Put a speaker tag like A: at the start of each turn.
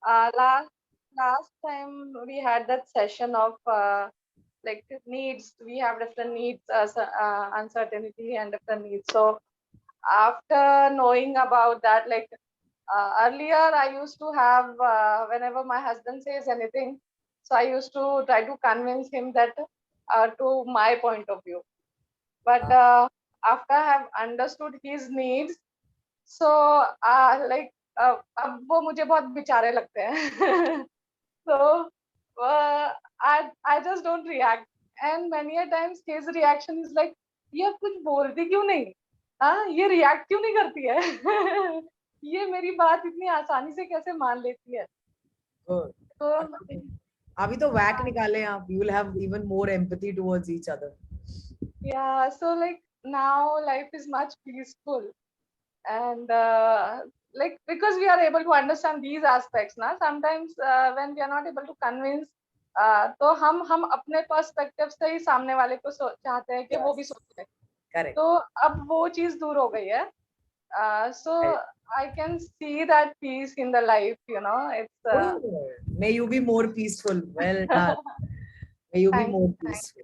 A: Last time we had that session of like needs. We have different needs, uncertainty and different needs. So after knowing about that, like earlier I used to have, whenever my husband says anything, so I used to try to convince him that to my point of view. But after I have understood his needs, so like अब वो मुझे बहुत बेचारे लगते हैं. So I just don't react, and many a times his reaction is like, ये अब कुछ बोलती क्यों नहीं, हाँ ये react क्यों नहीं करती है. ये मेरी बात इतनी आसानी से कैसे मान लेती है.
B: Good.
A: तो
B: अभी तो whack निकाले आप. You will have even more empathy towards each other.
A: yeah, so like now life is much peaceful, and like because we are able to understand these aspects ना, sometimes when we are not able to convince, तो हम अपने perspective से ही सामने वाले को चाहते हैं कि वो भी सोचे.
B: Correct.
A: तो अब वो चीज दूर हो गई है. So I can see that peace in the life, you know. It's
B: May you be more peaceful. Well done. May you be
A: thank
B: more
A: you.
B: peaceful.